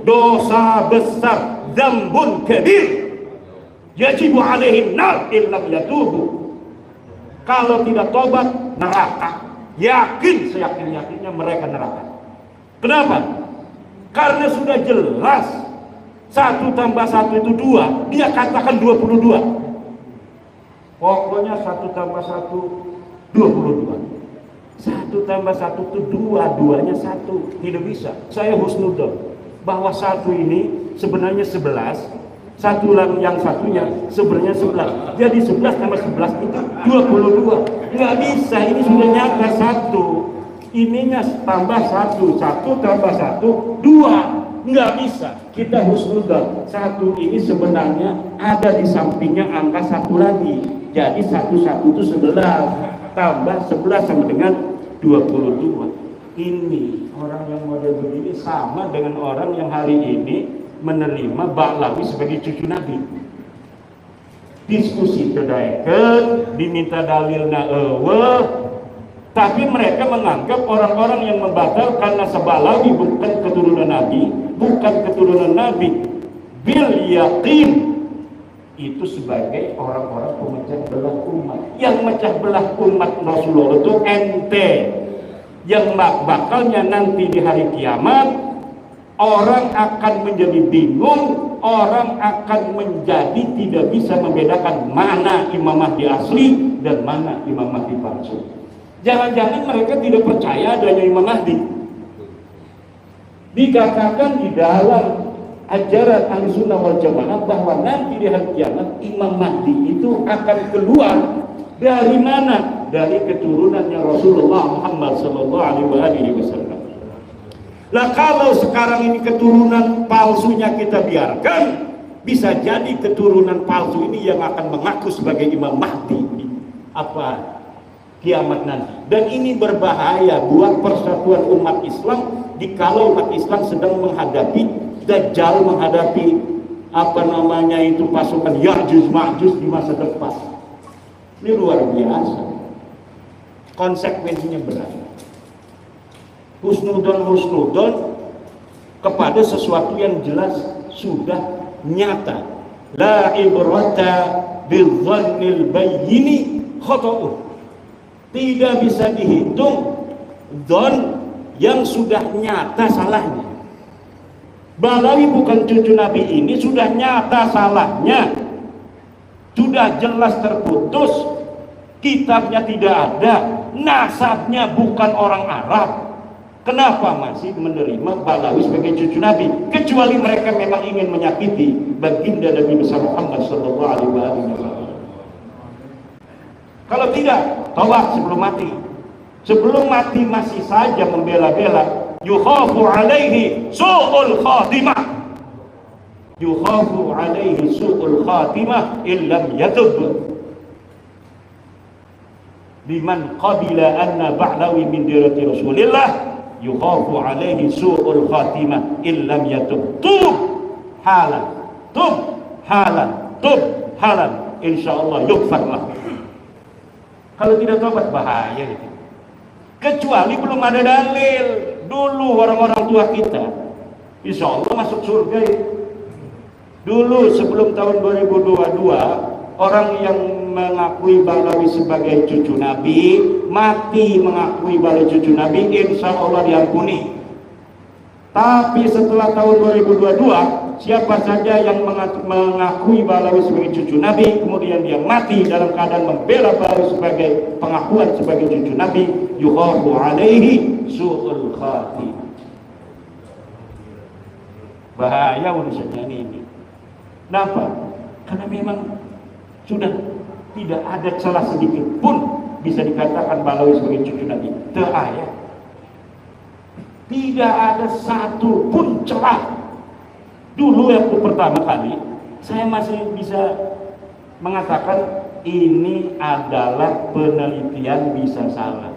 dosa besar, dzambun kabir, yajibu alaihin nar illam yatubu. Kalau tidak tobat, neraka. Yakin, seyakin-yakinnya mereka neraka. Kenapa? Karena sudah jelas 1 tambah 1 itu 2, dia katakan 22. Pokoknya 1 tambah 1 22. 1 tambah 1 itu 2, 2-nya 1. Tidak bisa. Saya husnudzon bahwa 1 ini sebenarnya 11, 1 yang satunya sebenarnya 11. Jadi 11 tambah 11 itu 22. Nggak bisa, ini sudah nyata 1. Ininya tambah 1, 1 tambah 1 2. Nggak bisa. Kita husnudzon 1 ini sebenarnya ada di sampingnya angka 1 lagi. Jadi 1 itu 11 tambah 11 sama dengan 22. Ini orang yang model begini sama dengan orang yang hari ini menerima Ba'lawi sebagai cucu Nabi. Diskusi terdaeken, diminta dalilna tapi mereka menganggap orang-orang yang membatalkan nasab Ba'lawi bukan keturunan Nabi, bukan keturunan Nabi bil yakin, itu sebagai orang-orang pemecah belah umat. Yang mecah belah umat Rasulullah itu ente, yang bakalnya nanti di hari kiamat orang akan menjadi bingung, orang akan menjadi tidak bisa membedakan mana Imam Mahdi asli dan mana Imam Mahdi palsu. Jangan-jangan mereka tidak percaya adanya Imam Mahdi. Dikatakan di dalam ajaran Ahlussunnah wal Jamaah bahwa nanti di hari kiamat Imam Mahdi itu akan keluar dari mana? Dari keturunannya Rasulullah Muhammad sallallahu alaihi wasallam. Nah, kalau sekarang ini keturunan palsunya kita biarkan, bisa jadi keturunan palsu ini yang akan mengaku sebagai Imam Mahdi kiamat nanti. Dan ini berbahaya buat persatuan umat Islam dikalau umat Islam sedang menghadapi Dajjal, menghadapi pasukan Ya'juj Ma'juj di masa depan. Ini luar biasa. Konsekuensinya berat. Husnudon kepada sesuatu yang jelas sudah nyata. La ibrata bidzannil bayyini khata'un. Tidak bisa dihitung dzon yang sudah nyata salahnya. Ba'lawi bukan cucu Nabi ini sudah nyata salahnya, sudah jelas terputus, kitabnya tidak ada, nasabnya bukan orang Arab. Kenapa masih menerima Ba'lawi sebagai cucu Nabi? Kecuali mereka memang ingin menyakiti baginda Nabi besar Muhammad sallallahu alaihi wasallam. Kalau tidak, taubat sebelum mati. Sebelum mati masih saja membela-bela. Yukhafu alaihi su'ul khatimah. Yukhafu alaihi su'ul khatimah illam yatub. Liman qabila anna Ba'lawi min dirati Rasulillah. Yukhafu alaihi su'ul khatimah illam yatub. Tub halan, tub halan, tub halan. Insyaallah yukfar lah. Kalau tidak tobat bahaya gitu. Kecuali belum ada dalil. Dulu orang-orang tua kita insya Allah masuk surga ya. Dulu sebelum tahun 2022 orang yang mengakui Ba'lawi sebagai cucu Nabi mati mengakui Ba'lawi cucu Nabi, insya Allah diampuni. Tapi setelah tahun 2022 siapa saja yang mengakui Ba'lawi sebagai cucu Nabi kemudian dia mati dalam keadaan membela Ba'lawi sebagai pengakuan sebagai cucu Nabi, yukhafu alaihi su'ul khatimah. Bahaya urusannya ini. Kenapa? Karena memang sudah tidak ada celah sedikit pun bisa dikatakan Ba'lawi sebagai cucu Nabi. Terayat. Tidak ada satu pun celah. Dulu waktu pertama kali saya masih bisa mengatakan ini adalah penelitian bisa salah.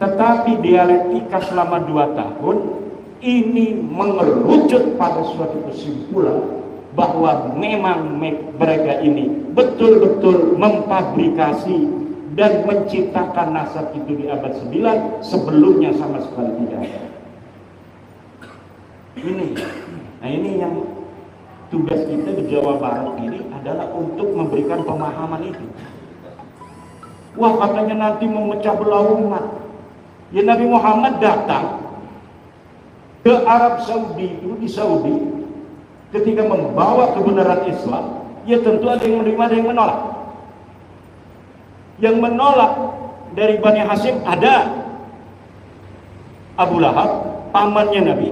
Tetapi dialektika selama 2 tahun ini mengerucut pada suatu kesimpulan bahwa memang mereka ini betul-betul memfabrikasi dan menciptakan nasab itu di abad 9 sebelumnya sama sekali tidak ada. Ini Nah ini yang tugas kita di Jawa Barat ini adalah untuk memberikan pemahaman itu. Wah katanya nanti memecah belah umat. Ya Nabi Muhammad datang ke Arab Saudi itu, di Saudi, ketika membawa kebenaran Islam, ya tentu ada yang menerima, ada yang menolak. Yang menolak dari Bani Hashim ada Abu Lahab, pamannya Nabi.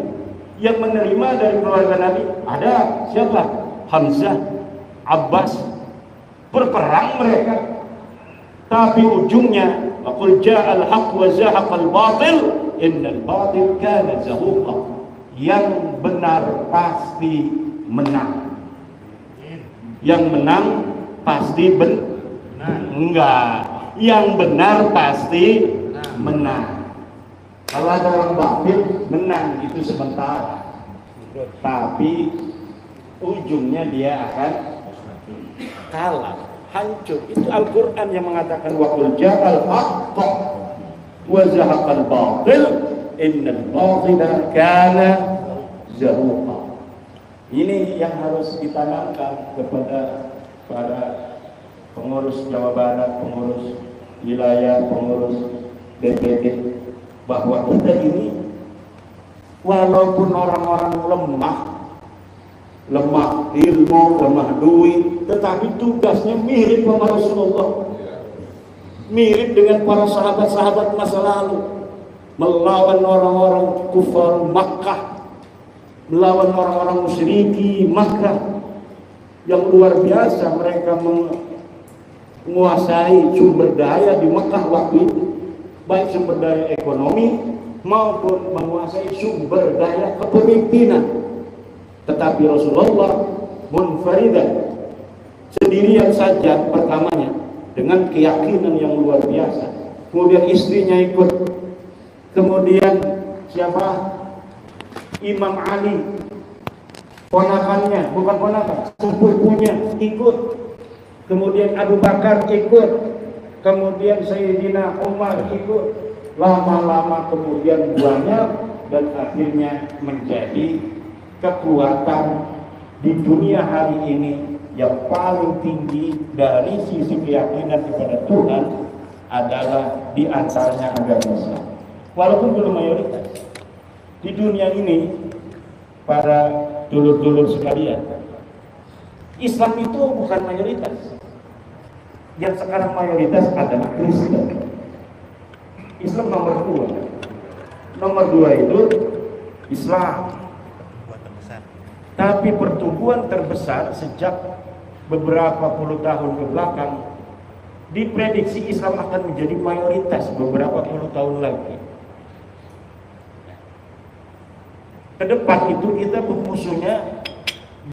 Yang menerima dari keluarga Nabi ada siapa? Hamzah, Abbas. Berperang mereka, tapi ujungnya qul ja'al haqq wa zahaqal batil innal batil kana zahuqa. Yang benar pasti menang. Yang menang pasti enggak. Yang benar pasti menang. Kalau ada orang batil menang itu sementara, tapi ujungnya dia akan kalah, hancur. Itu Al-Quran yang mengatakan wa qul ja'al haqq wa zahaqal batil innal batila kana zahuqa. Ini yang harus ditanamkan kepada para pengurus Jawa Barat, pengurus wilayah, pengurus DPD, bahwa kita ini walaupun orang-orang lemah ilmu, lemah duit, tetapi tugasnya mirip sama Rasulullah, mirip dengan para sahabat-sahabat masa lalu, melawan orang-orang kufar Makkah, melawan orang-orang musyriki Makkah yang luar biasa. Mereka menguasai sumber daya di Makkah waktu itu, baik sumber daya ekonomi maupun menguasai sumber daya kepemimpinan. Tetapi Rasulullah munfaridan, sendirian saja pertamanya, dengan keyakinan yang luar biasa. Kemudian istrinya ikut, kemudian siapa? Imam Ali, ponakannya, bukan ponakan, sepupunya ikut, kemudian Abu Bakar ikut, kemudian Sayyidina Umar ikut, lama-lama kemudian banyak, dan akhirnya menjadi kekuatan di dunia hari ini yang paling tinggi dari sisi keyakinan kepada Tuhan adalah di antaranya agama Islam. Walaupun belum mayoritas di dunia ini, para dulur-dulur sekalian, Islam itu bukan mayoritas. Yang sekarang mayoritas adalah Kristen. Islam nomor 2. Nomor 2 itu Islam. Tapi pertumbuhan terbesar sejak beberapa puluh tahun ke belakang, diprediksi Islam akan menjadi mayoritas beberapa puluh tahun lagi. Ke depan itu kita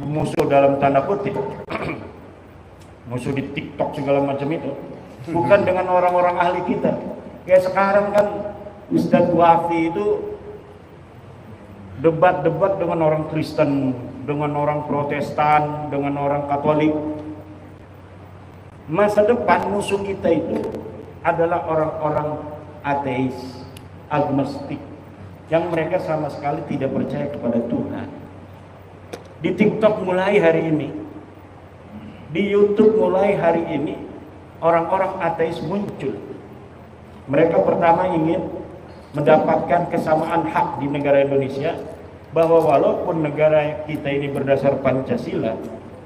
musuh dalam tanda kutip, musuh di TikTok segala macam itu, bukan dengan orang-orang ahli kita. Kayak sekarang kan Ustadz Wafi itu debat-debat dengan orang Kristen, dengan orang Protestan, dengan orang Katolik. Masa depan musuh kita itu adalah orang-orang ateis, agnostik, yang mereka sama sekali tidak percaya kepada Tuhan. Di TikTok mulai hari ini, di YouTube mulai hari ini, orang-orang ateis muncul. Mereka pertama ingin mendapatkan kesamaan hak di negara Indonesia, bahwa walaupun negara kita ini berdasar Pancasila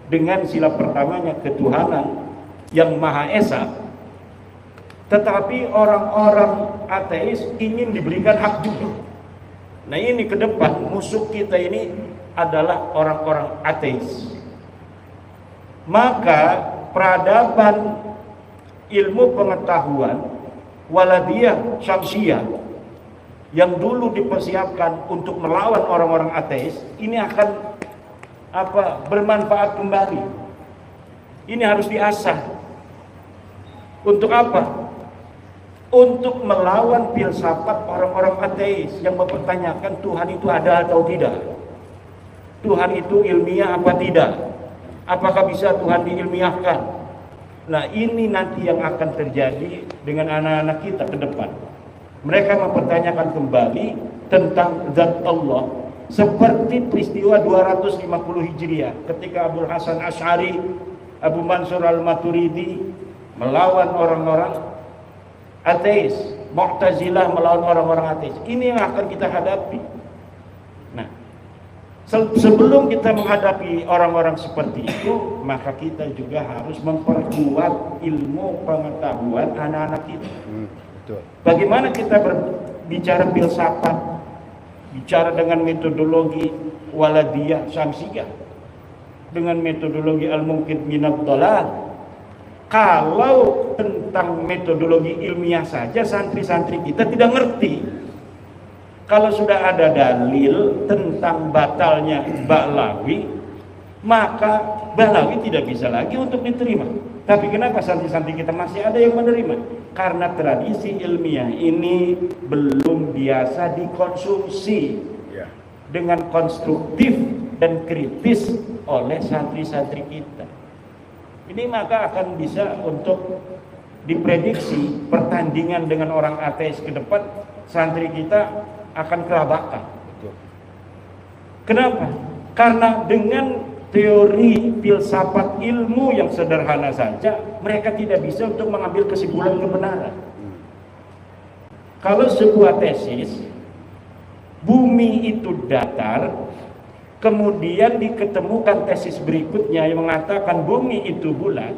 dengan sila pertamanya ketuhanan yang Maha Esa, tetapi orang-orang ateis ingin diberikan hak juga. Nah ini ke depan musuh kita ini adalah orang-orang ateis. Maka peradaban ilmu pengetahuan waladiyah syamsiyah yang dulu dipersiapkan untuk melawan orang-orang ateis, ini akan bermanfaat kembali. Ini harus diasah. Untuk apa? Untuk melawan filsafat orang-orang ateis yang mempertanyakan Tuhan itu ada atau tidak, Tuhan itu ilmiah apa tidak, apakah bisa Tuhan diilmiahkan. Nah ini nanti yang akan terjadi dengan anak-anak kita ke depan. Mereka mempertanyakan kembali tentang zat Allah, seperti peristiwa 250 Hijriah ketika Abu Hasan Asy'ari, Abu Mansur Al-Maturidi melawan orang-orang ateis, Mu'tazilah melawan orang-orang ateis. Ini yang akan kita hadapi. Nah, sebelum kita menghadapi orang-orang seperti itu, maka kita juga harus memperkuat ilmu pengetahuan anak-anak kita. Bagaimana kita berbicara filsafat, bicara dengan metodologi waladiyah syamsiyah, dengan metodologi al-mungkit minad dhalal. Kalau tentang metodologi ilmiah saja santri-santri kita tidak ngerti. Kalau sudah ada dalil tentang batalnya Ba'lawi, maka Ba'lawi tidak bisa lagi untuk diterima. Tapi kenapa santri-santri kita masih ada yang menerima? Karena tradisi ilmiah ini belum biasa dikonsumsi dengan konstruktif dan kritis oleh santri-santri kita. Ini maka akan bisa untuk diprediksi pertandingan dengan orang ateis ke depan, santri kita akan kelabakan. Kenapa? Karena dengan teori filsafat ilmu yang sederhana saja, mereka tidak bisa untuk mengambil kesimpulan kebenaran. Kalau sebuah tesis, bumi itu datar, kemudian diketemukan tesis berikutnya yang mengatakan bumi itu bulat,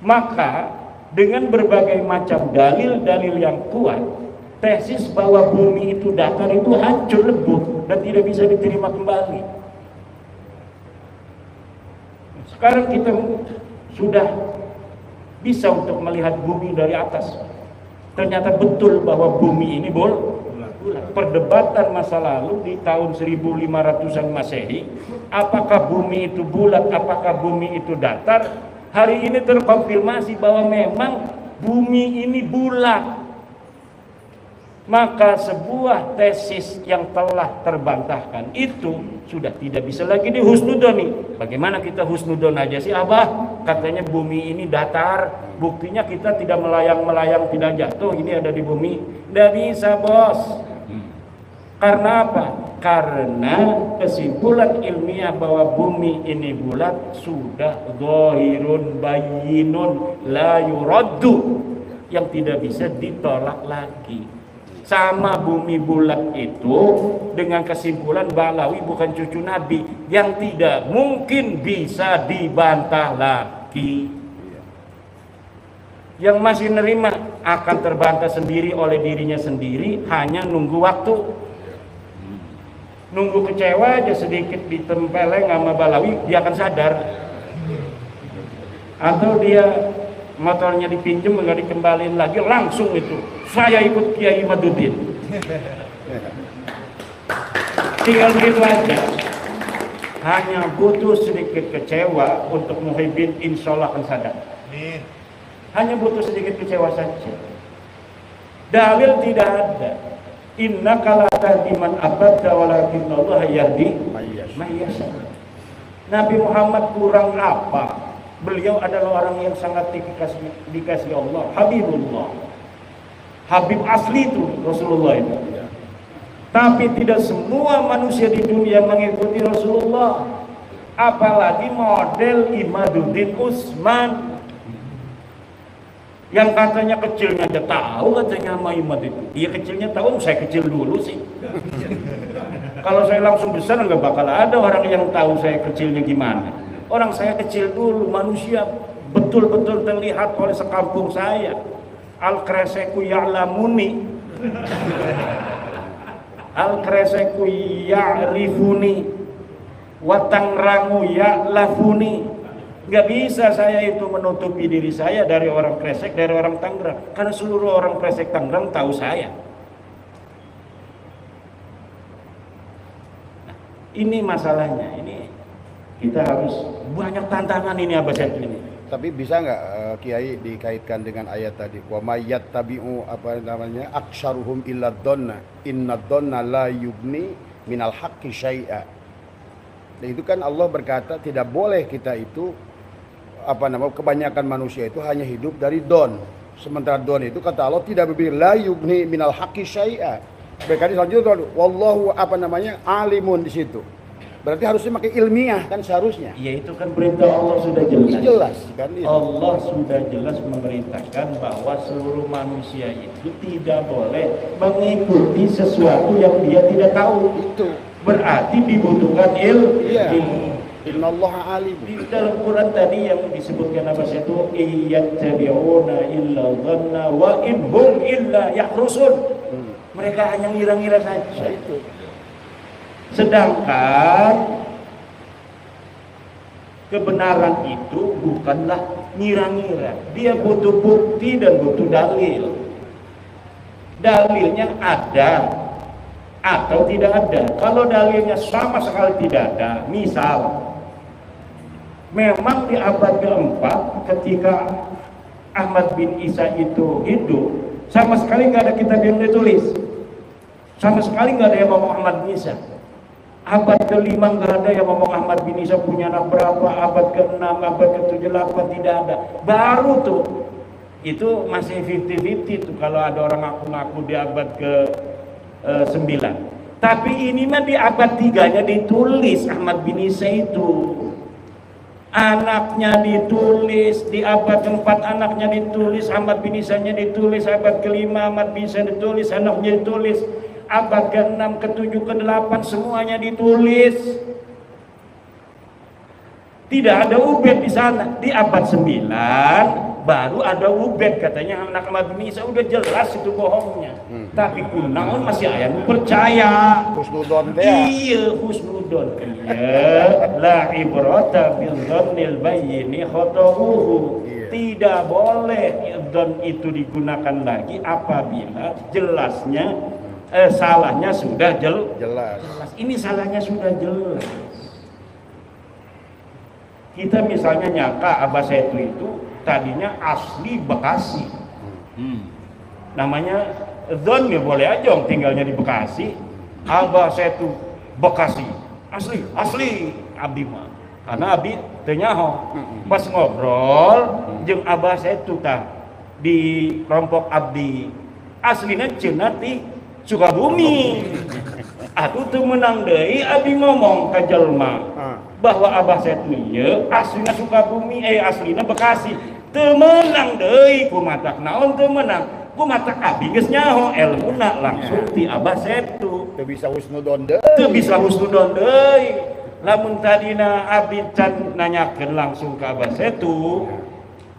maka dengan berbagai macam dalil-dalil yang kuat, tesis bahwa bumi itu datar itu hancur lebur dan tidak bisa diterima kembali. Sekarang kita sudah bisa untuk melihat bumi dari atas. Ternyata betul bahwa bumi ini bulat. Perdebatan masa lalu di tahun 1500-an Masehi, apakah bumi itu bulat, apakah bumi itu datar, hari ini terkonfirmasi bahwa memang bumi ini bulat. Maka sebuah tesis yang telah terbantahkan itu sudah tidak bisa lagi dihusnudoni. Bagaimana kita husnudon aja sih Abah? Katanya bumi ini datar, buktinya kita tidak melayang-melayang, tidak jatuh, ini ada di bumi. Tidak bisa bos. Karena apa? Karena kesimpulan ilmiah bahwa bumi ini bulat sudah zahirun bayyinun la yuraddu, yang tidak bisa ditolak lagi. Sama bumi bulat itu dengan kesimpulan Ba'lawi bukan cucu Nabi, yang tidak mungkin bisa dibantah lagi. Yang masih nerima akan terbantah sendiri oleh dirinya sendiri, hanya nunggu waktu. Nunggu kecewa aja sedikit ditempeleng sama Ba'lawi, dia akan sadar. Atau dia motornya dipinjem nggak dikembaliin lagi, langsung itu saya ikut Kiai Maduddin. Tinggal begitu aja. Hanya butuh sedikit kecewa untuk Muhyiddin, insya Allah akan sadar. Hanya butuh sedikit kecewa saja. Dalil tidak ada. Innaka la tahdi man ahbabta walakinnallaha yahdi man yasha. Nabi Muhammad kurang apa? Beliau adalah orang yang sangat dikasih Allah, Habibullah. Habib asli itu Rasulullah itu. Tapi tidak semua manusia di dunia mengikuti Rasulullah. Apalagi model Imaduddin Utsman yang katanya kecilnya aja tahu, katanya sama Imad itu. Iya kecilnya tahu, saya kecil dulu sih. Kalau saya langsung besar nggak bakal ada orang yang tahu saya kecilnya gimana. Orang saya kecil dulu, manusia betul-betul terlihat oleh sekampung saya. Al-kreseku ya'lamuni, al-kreseku ya'rifuni, watangrangu ya'lafuni. Nggak bisa saya itu menutupi diri saya dari orang Kresek, dari orang Tangerang, karena seluruh orang Kresek Tangerang tahu saya. Nah, ini masalahnya. Ini kita harus banyak tantangan ini Abah Syed ini. Tapi bisa nggak Kiai dikaitkan dengan ayat tadi, wa mayyat tabi'u apa namanya aktsaruhum illa dhanna inna dhanna la yubni minal haqqi syai'a. Dan itu kan Allah berkata tidak boleh kita itu kebanyakan manusia itu hanya hidup dari don. Sementara don itu kata Allah tidak berbicara la yubni minal haqqi syai'a. Berarti selanjutnya wallahu apa namanya alimun di situ. Berarti harusnya pakai ilmiah kan seharusnya. Ya itu kan perintah Allah sudah jelas. Jelas kan itu. Allah sudah jelas memerintahkan bahwa seluruh manusia itu tidak boleh mengikuti sesuatu yang dia tidak tahu. Itu berarti dibutuhkan ilmu. Iya. Innallaha alim. Di dalam Quran tadi yang disebutkan apa itu iyattabi'una illa dhanna wa in hum illa yakhrusun. Mereka hanya ngira-ngira saja. Itu. Sedangkan kebenaran itu bukanlah ngira-ngira. Dia butuh bukti dan butuh dalil. Dalilnya ada atau tidak ada. Kalau dalilnya sama sekali tidak ada, misal memang di abad keempat ketika Ahmad bin Isa itu hidup, sama sekali nggak ada kitab yang ditulis, sama sekali nggak ada yang ngomong Ahmad bin Isa. Abad ke-5 nggak ada yang ngomong Ahmad bin Isa punya anak berapa, abad ke-6, abad ke-7, tidak ada. Baru tuh itu masih 50-50 tuh kalau ada orang ngaku-ngaku di abad ke-9. Tapi ini mah di abad 3-nya ditulis Ahmad bin Isa itu. Anaknya ditulis, di abad ke-4 anaknya ditulis, Ahmad bin Isa-nya ditulis, abad ke-5 Ahmad bin Isa ditulis, anaknya ditulis, abad ke-6, ke-7, ke-8 semuanya ditulis. Tidak ada Ubed di sana. Di abad 9 baru ada Ubed, katanya anak Ahmad bin Isa. Udah jelas itu bohongnya. Tapi kunaon masih aya nu percaya. Husnudon teh. Iya, husnudon. Iya, la ibrata bil dzannil bayyini khata'uhu. Tidak boleh dzan itu digunakan lagi apabila jelasnya salahnya sudah jelas. Ini salahnya sudah jelas. Kita misalnya nyangka Abah Setu itu tadinya asli Bekasi. Namanya Zon ya boleh aja tinggalnya di Bekasi. Abah Setu Bekasi. Asli abdi mah. Karena abdi teu nyaho. Pas ngobrol jeung Abah Setu tah di kelompok abdi. Aslina cenah ti Sukabumi. Atuh teu meunang deui abdi ngomong ka jelma bahwa Abah Setu ieu aslina Sukabumi, aslina Bekasi. Teu meunang deui kumatak naon teu meunang. Kumatak abdi geus nyaho elmuna langsung ti Abah Setu. Teu bisa husnudon deui. Teu bisa husnudon deui. Lamun tadina abdi can nanyakeun langsung ka Abah Setu,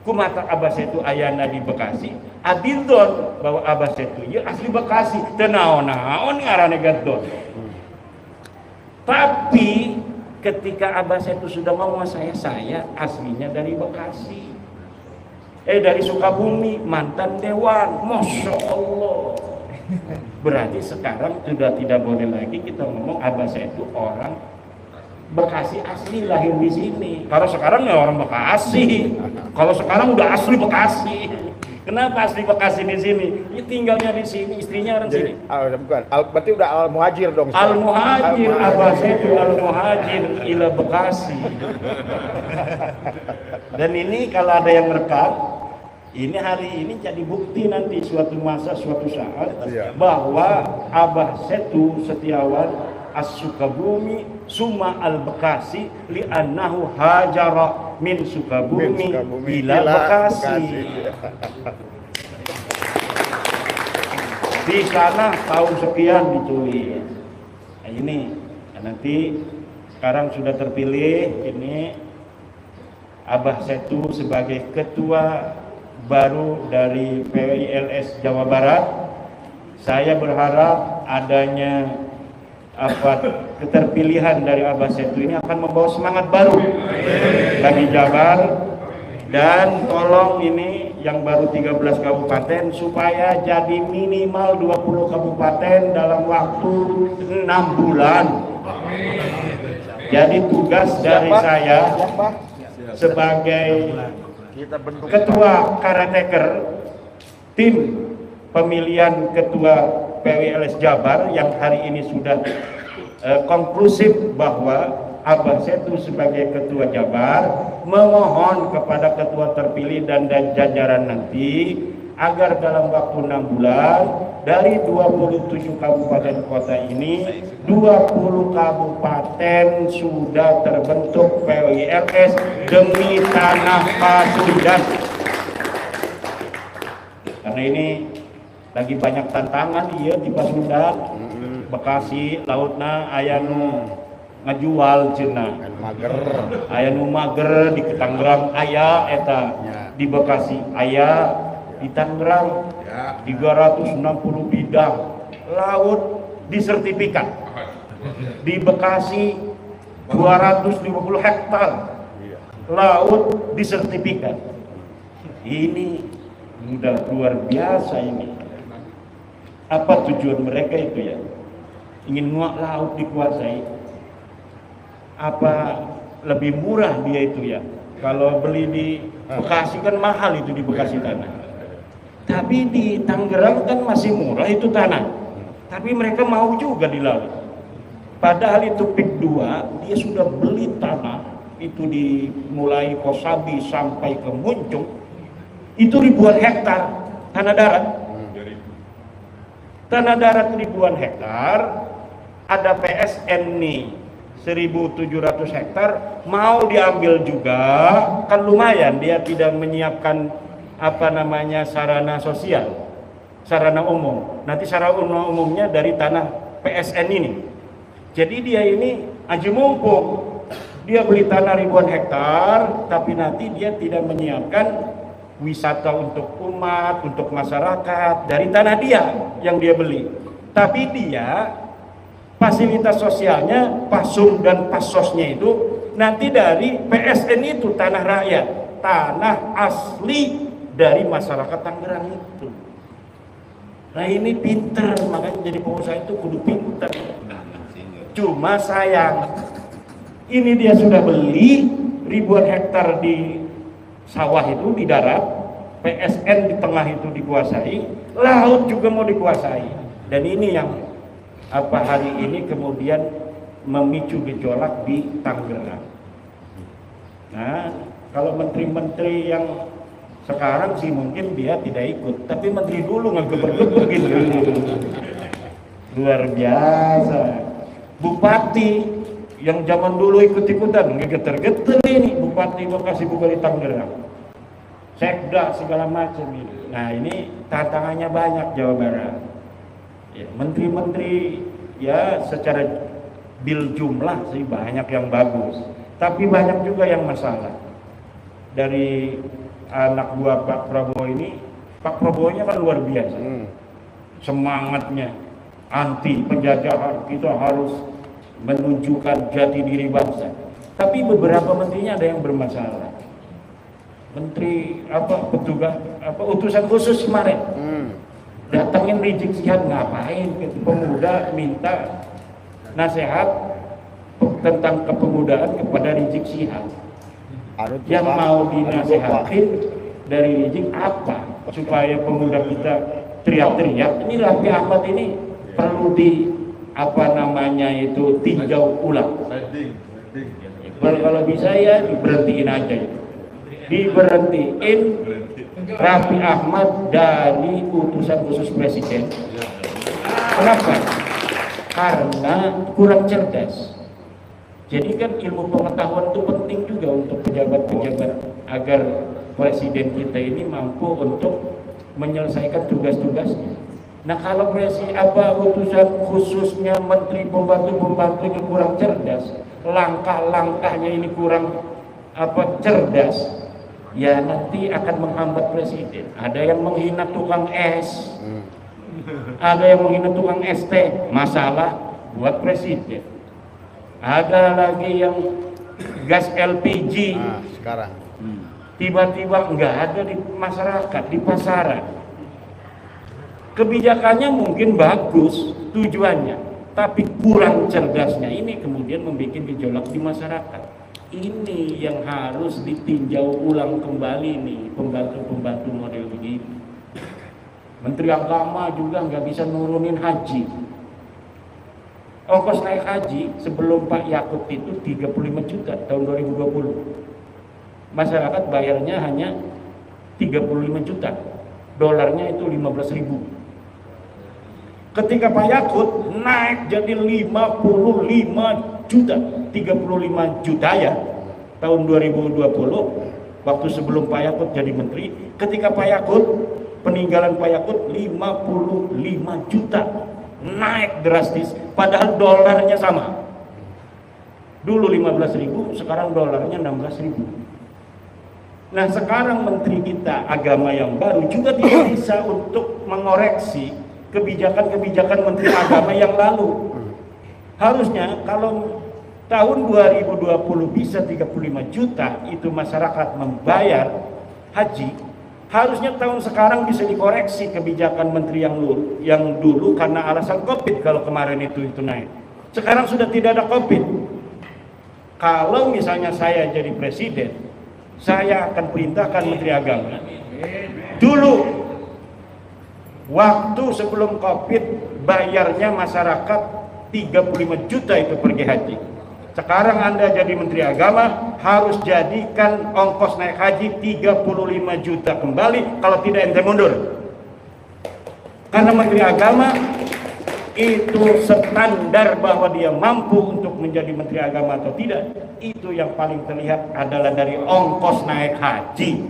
kumatak Abah Setu ayana di Bekasi, abdi dzon bahwa Abah Setu ieu asli Bekasi. Teu naon-naon ngaranna gadon. Tapi ketika Abah Setu sudah ngomong saya aslinya dari Bekasi. Dari Sukabumi, mantan dewan. Masya Allah. Berarti sekarang sudah tidak boleh lagi kita ngomong Abah Setu orang Bekasi asli lahir di sini. Kalau sekarang ya orang Bekasi. Kalau sekarang udah asli Bekasi. Kenapa asli Bekasi di sini? Dia tinggalnya di sini, istrinya orang sini. Bukan. Berarti udah al-muhajir dong. Al-muhajir, Abah Setu al-muhajir ila Bekasi. Dan ini kalau ada yang merekam, ini hari ini jadi bukti nanti suatu masa, suatu saat bahwa Abah Setu Setiawan As-Sukabumi Suma al-Bekasi li'annahu hajara min Sukabumi ila Bekasi. Di sana tahun sekian ditulis. Nah, ini nanti sekarang sudah terpilih ini Abah Setu sebagai ketua baru dari PWILS Jawa Barat. Saya berharap adanya keterpilihan dari Abah Setu ini akan membawa semangat baru bagi Jabar, dan tolong ini yang baru 13 kabupaten supaya jadi minimal 20 kabupaten dalam waktu 6 bulan. Jadi tugas dari saya sebagai ketua karateker tim pemilihan ketua PWLS Jabar yang hari ini sudah konklusif bahwa Abah Setu sebagai ketua Jabar memohon kepada ketua terpilih dan jajaran nanti agar dalam waktu 6 bulan dari 27 kabupaten kota ini 20 kabupaten sudah terbentuk PWLS demi tanah Pasundan. Karena ini lagi banyak tantangan iya di Pasundan, Bekasi, lautna ayanu ngajual cenah mager, ayanu mager di Tangerang aya eta, di Bekasi aya, di Tangerang 360 bidang laut disertifikat, di Bekasi 250 hektar laut disertifikat. Ini udah luar biasa ini. Apa tujuan mereka itu ya? Ingin nguak laut dikuasai. Apa lebih murah dia itu ya? Kalau beli di Bekasi kan mahal itu di Bekasi tanah. Tapi di Tangerang kan masih murah itu tanah. Tapi mereka mau juga di laut. Padahal itu PIK 2 dia sudah beli tanah itu dimulai Kosabi sampai ke Muncung itu ribuan hektar tanah darat. Tanah darat ribuan hektar, ada PSN nih 1.700 hektar mau diambil juga, kan lumayan dia tidak menyiapkan apa namanya sarana sosial, sarana umum. Nanti sarana umumnya dari tanah PSN ini. Jadi dia ini aji mumpung, dia beli tanah ribuan hektar, tapi nanti dia tidak menyiapkan wisata untuk umat, untuk masyarakat dari tanah dia yang dia beli. Tapi dia fasilitas sosialnya, pasum dan pasosnya itu nanti dari PSN itu tanah rakyat, tanah asli dari masyarakat Tangerang itu. Nah ini pinter, makanya jadi pengusaha itu kudu pinter. Cuma sayang, ini dia sudah beli ribuan hektar di sawah itu di darat, PSN di tengah itu dikuasai, laut juga mau dikuasai. Dan ini yang apa hari ini kemudian memicu gejolak di Tangerang. Nah, kalau menteri-menteri yang sekarang sih mungkin dia tidak ikut, tapi menteri dulu ngegeber-geber gitu. Luar biasa. Bupati yang zaman dulu ikut-ikutan ngegeter-geter ini, Bupati Bekasi Bupati Tangerang, Sekda segala macam ini. Nah ini tantangannya banyak Jawa Barat ya, menteri-menteri ya secara bil jumlah sih banyak yang bagus, tapi banyak juga yang masalah. Dari anak buah Pak Prabowo ini, Pak Prabowo-nya kan luar biasa semangatnya anti penjajahan, kita harus menunjukkan jati diri bangsa. Tapi beberapa menterinya ada yang bermasalah. Menteri petugas utusan khusus kemarin datangin Rizik Sihab, ngapain ke pemuda minta nasihat tentang kepemudaan kepada Rizik Sihab. Yang mau dinasehatin dari Rizik apa supaya pemuda kita teriak-teriak. Ini Raffi Ahmad ini perlu di tinjau ulang. Kalau bisa ya diberhentiin aja itu. Diberhentiin Raffi Ahmad dari utusan khusus presiden. Kenapa? Karena kurang cerdas. Jadi kan ilmu pengetahuan itu penting juga untuk pejabat-pejabat agar presiden kita ini mampu untuk menyelesaikan tugas-tugasnya. Nah kalau utusan khususnya menteri pembantu-pembantunya kurang cerdas, langkah-langkahnya ini kurang cerdas, ya nanti akan menghambat presiden. Ada yang menghina tukang es, ada yang menghina tukang ST, masalah buat presiden. Ada lagi yang gas LPG, sekarang tiba-tiba nggak ada di masyarakat, di pasaran. Kebijakannya mungkin bagus tujuannya, tapi kurang cerdasnya ini kemudian membuat gejolak di masyarakat. Ini yang harus ditinjau ulang kembali nih, pembantu-pembantu model begini. Menteri Agama juga nggak bisa nurunin haji. Ongkos naik haji sebelum Pak Yakut itu 35 juta tahun 2020. Masyarakat bayarnya hanya 35 juta. Dolarnya itu 15.000. Ketika Pak Yakut naik jadi 55 juta, 35 juta ya tahun 2020, waktu sebelum Pak Yakut jadi menteri. Ketika Pak Yakut, peninggalan Pak Yakut 55 juta, naik drastis, padahal dolarnya sama. Dulu 15.000, sekarang dolarnya 16.000. Nah sekarang menteri kita agama yang baru juga tidak bisa untuk mengoreksi kebijakan-kebijakan menteri agama yang lalu. Harusnya kalau tahun 2020 bisa 35 juta itu masyarakat membayar haji, harusnya tahun sekarang bisa dikoreksi kebijakan menteri yang dulu karena alasan Covid. Kalau kemarin itu naik, sekarang sudah tidak ada Covid. Kalau misalnya saya jadi presiden, saya akan perintahkan menteri agama dulu, waktu sebelum Covid bayarnya masyarakat 35 juta itu pergi haji. Sekarang Anda jadi menteri agama harus jadikan ongkos naik haji 35 juta kembali, kalau tidak ente mundur. Karena menteri agama itu standar bahwa dia mampu untuk menjadi menteri agama atau tidak, itu yang paling terlihat adalah dari ongkos naik haji.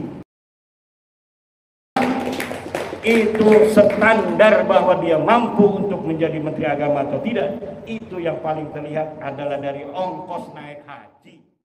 Itu standar bahwa dia mampu untuk menjadi menteri agama atau tidak, itu yang paling terlihat adalah dari ongkos naik haji.